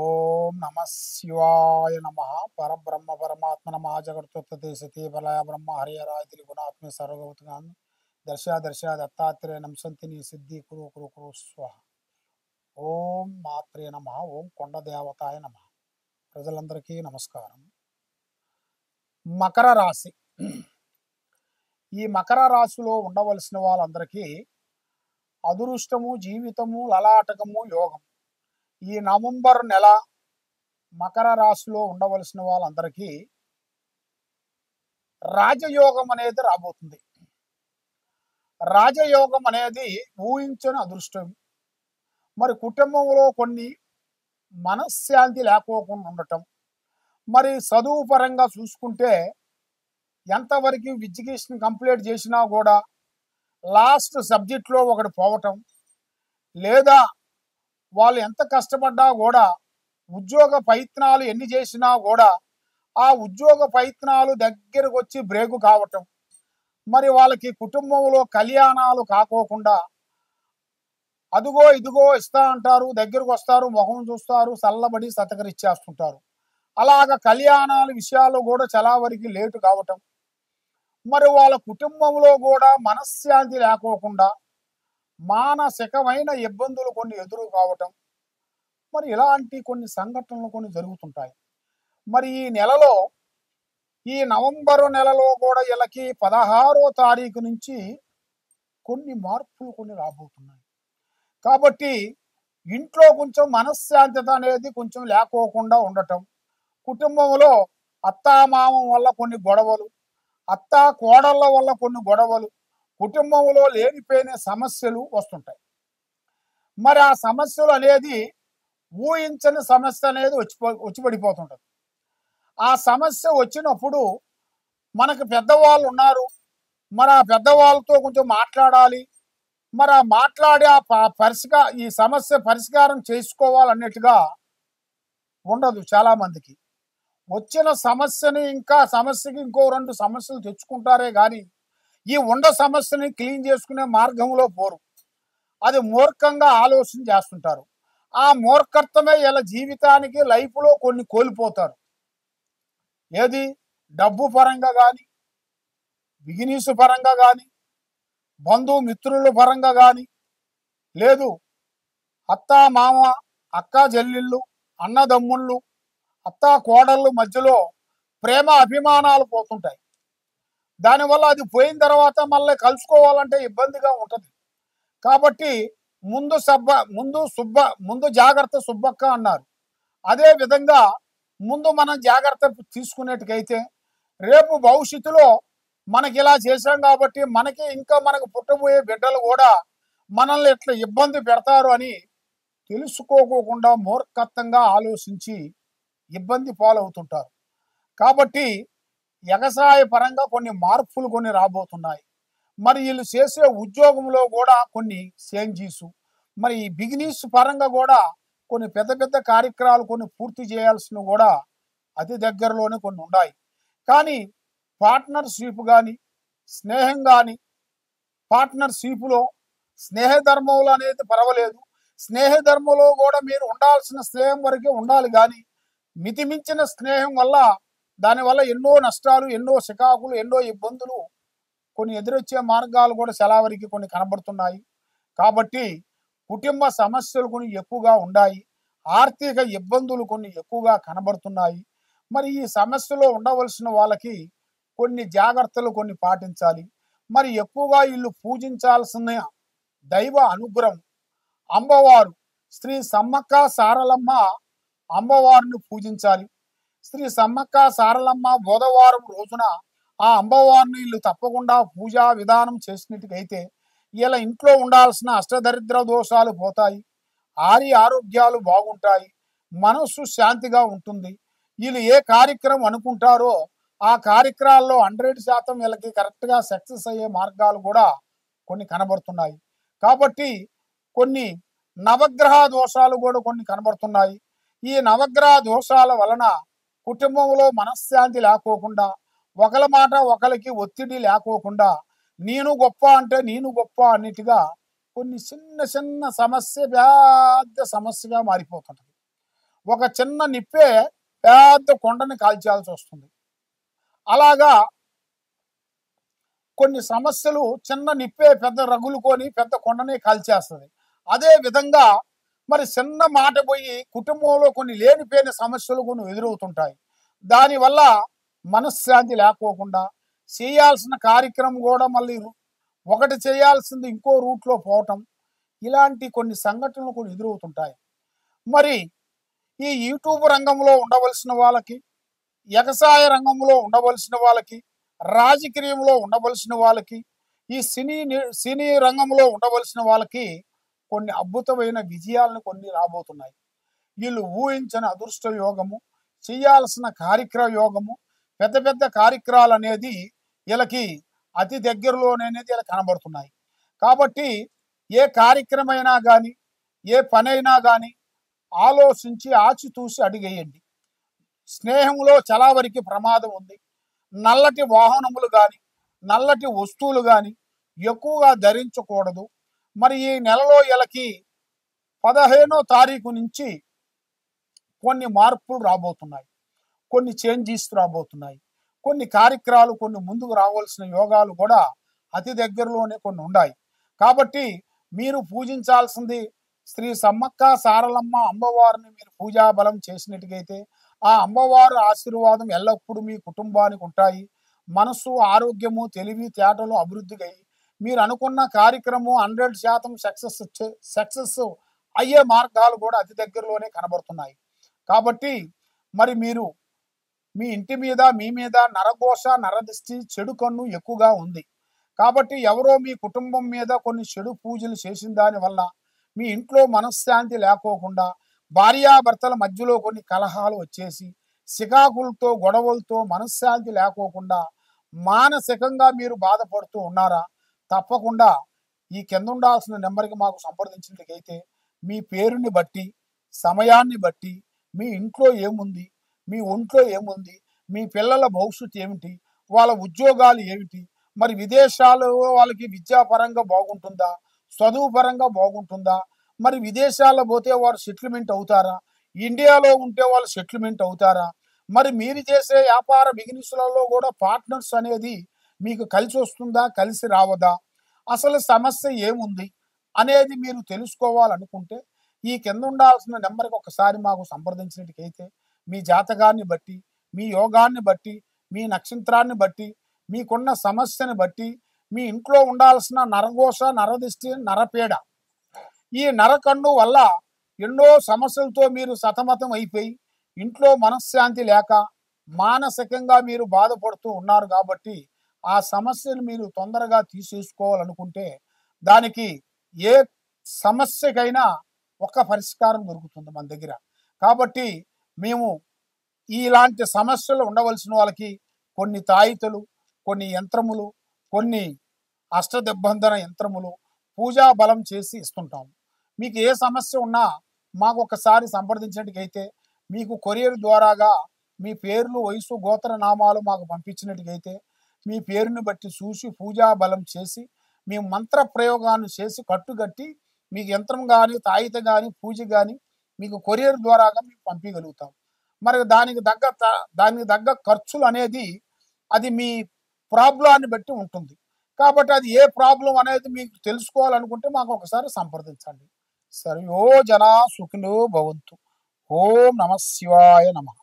ఓం నమ శివాయ నమ పరబ్రహ్మ పరమాత్మ నమ జగత్తే సతీ బలయ బ్రహ్మ హరియరాయ త్రిగుణాత్మ సర్వగౌతగామి దర్శ దర్శ దత్తాత్రేయ సంతి నీ సిద్ధి కురు కురు కురు స్వ. ఓం మాత్రే నమ. ఓం కొండ దేవతాయ నమ. ప్రజలందరికీ నమస్కారం. మకర రాశి. ఈ మకర రాశిలో ఉండవలసిన వాళ్ళందరికీ అదృష్టము, జీవితము, లలాటకము, యోగం. ఈ నవంబర్ నెల మకర రాశిలో ఉండవలసిన వాళ్ళందరికీ రాజయోగం అనేది రాబోతుంది. రాజయోగం అనేది ఊహించని అదృష్టం. మరి కుటుంబంలో కొన్ని మనశ్శాంతి లేకోకుండా ఉండటం, మరి చదువు పరంగా చూసుకుంటే ఎంతవరకు ఎడ్యుకేషన్ కంప్లీట్ చేసినా కూడా లాస్ట్ సబ్జెక్ట్లో ఒకటి పోవటం, లేదా వాళ్ళు ఎంత కష్టపడ్డా కూడా ఉద్యోగ ప్రయత్నాలు ఎన్ని చేసినా కూడా ఆ ఉద్యోగ ప్రయత్నాలు దగ్గరకు వచ్చి బ్రేకు కావటం, మరి వాళ్ళకి కుటుంబంలో కళ్యాణాలు కాకోకుండా అదుగో ఇదిగో ఇస్తా అంటారు, దగ్గరకు వస్తారు, ముఖం చూస్తారు, చల్లబడి సతకరిచ్చేస్తుంటారు. అలాగ కళ్యాణాల విషయాల్లో కూడా చాలా వరకు లేటు కావటం, మరి వాళ్ళ కుటుంబంలో కూడా మనశ్శాంతి లేకోకుండా మానసికమైన ఇబ్బందులు కొన్ని ఎదురు కావటం, మరి ఇలాంటి కొన్ని సంఘటనలు కొన్ని జరుగుతుంటాయి. మరి ఈ నెలలో, ఈ నవంబరు నెలలో కూడా వీళ్ళకి 16వ తారీఖు నుంచి కొన్ని మార్పులు కొన్ని రాబోతున్నాయి. కాబట్టి ఇంట్లో కొంచెం మనశ్శాంతత అనేది కొంచెం లేకోకుండా ఉండటం, కుటుంబంలో అత్తామామం వల్ల కొన్ని గొడవలు, అత్తా కోడళ్ళ వల్ల కొన్ని గొడవలు, కుటుంబంలో లేనిపోయిన సమస్యలు వస్తుంటాయి. మరి ఆ సమస్యలు అనేది ఊహించని సమస్య అనేది వచ్చిపడిపోతుంటుంది. ఆ సమస్య వచ్చినప్పుడు మనకు పెద్దవాళ్ళు ఉన్నారు, మరి ఆ పెద్దవాళ్ళతో కొంచెం మాట్లాడాలి, మరి ఆ మాట్లాడి ఈ సమస్య పరిష్కారం చేసుకోవాలన్నట్టుగా ఉండదు చాలా మందికి. వచ్చిన సమస్యని ఇంకా సమస్యకి ఇంకో 2 సమస్యలు తెచ్చుకుంటారే కానీ ఈ సమస్యని క్లీన్ చేసుకునే మార్గంలో పోరు. అది మూర్ఖంగా ఆలోచన చేస్తుంటారు. ఆ మూర్ఖత్వమే ఇలా జీవితానికి లైఫ్లో కొన్ని కోల్పోతారు. ఏది డబ్బు పరంగా కానీ, బిజినెస్ పరంగా కానీ, బంధుమిత్రుల పరంగా కానీ, లేదు అత్తా మామ, అక్క చెల్లెళ్ళు, అన్నదమ్ముళ్ళు, అత్తా కోడళ్ళు మధ్యలో ప్రేమ అభిమానాలు పోతుంటాయి. దానివల్ల అది పోయిన తర్వాత మళ్ళీ కలుసుకోవాలంటే ఇబ్బందిగా ఉంటుంది. కాబట్టి ముందు జాగ్రత్త సుబ్బక్క అన్నారు. అదే విధంగా ముందు మనం జాగ్రత్త తీసుకునేట్టుకైతే రేపు భవిష్యత్తులో మనకి ఇలా చేశాం కాబట్టి మనకు పుట్టబోయే బిడ్డలు కూడా మనల్ని ఇట్లా ఇబ్బంది పెడతారు అని తెలుసుకోకుండా మూర్ఖత్వంగా ఆలోచించి ఇబ్బంది పాలవుతుంటారు. కాబట్టి వ్యవసాయ పరంగా కొన్ని మార్పులు కొన్ని రాబోతున్నాయి. మరి వీళ్ళు చేసే ఉద్యోగంలో కూడా కొన్ని చేంజెస్, మరి ఈ బిజినెస్ పరంగా కూడా కొన్ని పెద్ద పెద్ద కార్యక్రమాలు కొన్ని పూర్తి చేయాల్సినవి కూడా అతి దగ్గరలోనే కొన్ని ఉన్నాయి. కానీ పార్ట్నర్షిప్ కానీ, స్నేహం కానీ, పార్ట్నర్షిప్లో స్నేహధర్మంలో అనేది పర్వాలేదు. స్నేహధర్మంలో కూడా మీరు ఉండాల్సిన స్నేహం వరకే ఉండాలి, కానీ మితిమించిన స్నేహం వల్ల దానివల్ల ఎన్నో నష్టాలు, ఎన్నో చికాకులు, ఎన్నో ఇబ్బందులు కొన్ని ఎదురొచ్చే మార్గాలు కూడా చాలా వరకు కొన్ని కనబడుతున్నాయి. కాబట్టి కుటుంబ సమస్యలు కొన్ని ఎక్కువగా ఉన్నాయి, ఆర్థిక ఇబ్బందులు కొన్ని ఎక్కువగా కనబడుతున్నాయి. మరి ఈ సమస్యలో ఉండవలసిన వాళ్ళకి కొన్ని జాగ్రత్తలు కొన్ని పాటించాలి. మరి ఎక్కువగా వీళ్ళు పూజించాల్సిన దైవ అనుగ్రహం అమ్మవారు శ్రీ సమ్మక్క సారలమ్మ అమ్మవారిని పూజించాలి. శ్రీ సమ్మక్క సారలమ్మ బుధవారం రోజున ఆ అమ్మవారిని వీళ్ళు తప్పకుండా పూజా విధానం చేసినట్టుకైతే ఇలా ఇంట్లో ఉండాల్సిన అష్టదరిద్ర దోషాలు పోతాయి, ఆరోగ్యాలు బాగుంటాయి, మనస్సు శాంతిగా ఉంటుంది. వీళ్ళు ఏ కార్యక్రమం అనుకుంటారో ఆ కార్యక్రమాల్లో 100% వీళ్ళకి కరెక్ట్గా సక్సెస్ అయ్యే మార్గాలు కూడా కొన్ని కనబడుతున్నాయి. కాబట్టి కొన్ని నవగ్రహ దోషాలు కూడా కొన్ని కనబడుతున్నాయి. ఈ నవగ్రహ దోషాల వలన కుటుంబంలో మనశ్శాంతి లేకోకుండా, ఒకరి మాట ఒకరికి ఒత్తిడి లేకోకుండా, నేను గొప్ప అంటే నేను గొప్ప అన్నిటిగా కొన్ని చిన్న చిన్న సమస్య పెద్ద సమస్యగా మారిపోతుంటుంది. ఒక చిన్న నిప్పే పెద్ద కొండని కాల్చాల్సి వస్తుంది. అలాగా కొన్ని సమస్యలు చిన్న నిప్పే పెద్ద రగులుకొని పెద్ద కొండనే కాల్చేస్తుంది. అదే విధంగా మరి చిన్న మాట పోయి కుటుంబంలో కొన్ని లేనిపోయిన సమస్యలు కొన్ని ఎదురవుతుంటాయి. దానివల్ల మనశ్శాంతి లేకోకుండా చేయాల్సిన కార్యక్రమం కూడా మళ్ళీ ఒకటి చేయాల్సింది ఇంకో రూట్లో పోవటం, ఇలాంటి కొన్ని సంఘటనలు కొన్ని ఎదురవుతుంటాయి. మరి ఈ యూట్యూబ్ రంగంలో ఉండవలసిన వాళ్ళకి, వ్యవసాయ రంగంలో ఉండవలసిన వాళ్ళకి, రాజకీయంలో ఉండవలసిన వాళ్ళకి, ఈ సినీ రంగంలో ఉండవలసిన వాళ్ళకి కొన్ని అద్భుతమైన విజయాలను కొన్ని రాబోతున్నాయి. వీళ్ళు ఊహించని అదృష్ట యోగము, చేయాల్సిన కార్యక్రమ యోగము, పెద్ద పెద్ద కార్యక్రమాలు అనేది వీళ్ళకి అతి దగ్గరలోనే ఇలా కనబడుతున్నాయి. కాబట్టి ఏ కార్యక్రమైనా కానీ, ఏ పనైనా కానీ ఆలోచించి ఆచితూసి అడిగేయండి. స్నేహంలో చాలా వరకు ప్రమాదం ఉంది. నల్లటి వాహనములు కానీ, నల్లటి వస్తువులు కానీ ఎక్కువగా ధరించకూడదు. మరి ఈ నెలలో వీళ్ళకి 15వ తారీఖు నుంచి కొన్ని మార్పులు రాబోతున్నాయి, కొన్ని చేంజెస్ రాబోతున్నాయి, కొన్ని కార్యక్రమాలు కొన్ని ముందుకు రావాల్సిన యోగాలు కూడా అతి దగ్గరలోనే కొన్ని ఉన్నాయి. కాబట్టి మీరు పూజించాల్సింది శ్రీ సమ్మక్క సారలమ్మ అమ్మవారిని మీరు పూజా బలం చేసినట్టుగైతే ఆ అమ్మవారి ఆశీర్వాదం ఎల్లప్పుడూ మీ కుటుంబానికి ఉంటాయి. మనస్సు, ఆరోగ్యము, తెలివి తేటలు అభివృద్ధిగా మీరు అనుకున్న కార్యక్రమం 100% సక్సెస్ అయ్యే మార్గాలు కూడా అతి దగ్గరలోనే కనబడుతున్నాయి. కాబట్టి మరి మీరు మీ ఇంటి మీద, మీ మీద నరఘోష, నరదిష్టి, చెడు కన్ను ఎక్కువగా ఉంది. కాబట్టి ఎవరో మీ కుటుంబం మీద కొన్ని చెడు పూజలు చేసిన దానివల్ల మీ ఇంట్లో మనశ్శాంతి లేకోకుండా భార్యాభర్తల మధ్యలో కొన్ని కలహాలు వచ్చేసి సికాకులతో, గొడవలతో మనశ్శాంతి లేకోకుండా మానసికంగా మీరు బాధపడుతూ ఉన్నారా? తప్పకుండా ఈ కింద ఉండాల్సిన నెంబర్కి మాకు సంప్రదించినట్లయితే మీ పేరుని బట్టి, సమయాన్ని బట్టి, మీ ఇంట్లో ఏముంది, మీ ఒంట్లో ఏముంది, మీ పిల్లల భవిష్యత్తు ఏమిటి, వాళ్ళ ఉద్యోగాలు ఏమిటి, మరి విదేశాల్లో వాళ్ళకి విద్యాపరంగా బాగుంటుందా, చదువు పరంగా బాగుంటుందా, మరి విదేశాల్లో పోతే వారు సెటిల్మెంట్ అవుతారా, ఇండియాలో ఉంటే వాళ్ళు సెటిల్మెంట్ అవుతారా, మరి మీరు చేసే వ్యాపార బిజినెస్లలో కూడా పార్ట్నర్స్ అనేది మీకు కలిసి వస్తుందా, కలిసి రావదా, అసలు సమస్య ఏముంది అనేది మీరు తెలుసుకోవాలనుకుంటే ఈ కింద ఉండాల్సిన నెంబర్కి ఒకసారి మాకు సంప్రదించినట్టుకైతే మీ జాతకాన్ని బట్టి, మీ యోగాన్ని బట్టి, మీ నక్షత్రాన్ని బట్టి, మీకున్న సమస్యని బట్టి, మీ ఇంట్లో ఉండాల్సిన నరఘోష, నరదిష్టి, నరపీడ, ఈ నరకన్ను వల్ల ఎన్నో సమస్యలతో మీరు సతమతం అయిపోయి ఇంట్లో మనశ్శాంతి లేక మానసికంగా మీరు బాధపడుతూ ఉన్నారు. కాబట్టి ఆ సమస్యను మీరు తొందరగా తీసేసుకోవాలనుకుంటే దానికి ఏ సమస్యకైనా ఒక పరిష్కారం దొరుకుతుంది మన దగ్గర. కాబట్టి మేము ఇలాంటి సమస్యలు ఉండవలసిన వాళ్ళకి కొన్ని తాయితలు, కొన్ని యంత్రములు, కొన్ని అష్టదిగ్బంధన యంత్రములు పూజా బలం చేసి ఇస్తుంటాము. మీకు ఏ సమస్య ఉన్నా మాకు ఒకసారి సంప్రదించినట్టుకైతే మీకు కొరియర్ ద్వారాగా మీ పేర్లు, వయసు, గోత్ర నామాలు మాకు పంపించినట్టుకైతే మీ పేరుని బట్టి చూసి పూజా బలం చేసి మీ మంత్ర ప్రయోగాన్ని చేసి కట్టుకట్టి మీకు యంత్రం కానీ, తాయిత కానీ, పూజ కానీ మీకు కొరియర్ ద్వారాగా మీకు పంపించగలుగుతాం. మరి దానికి తగ్గ ఖర్చులు అనేది అది మీ ప్రాబ్లాన్ని బట్టి ఉంటుంది. కాబట్టి అది ఏ ప్రాబ్లం అనేది మీకు తెలుసుకోవాలనుకుంటే మాకు ఒకసారి సంప్రదించండి. సర్వో జనా సుఖినో భవంతు. ఓం నమః శివాయ నమః.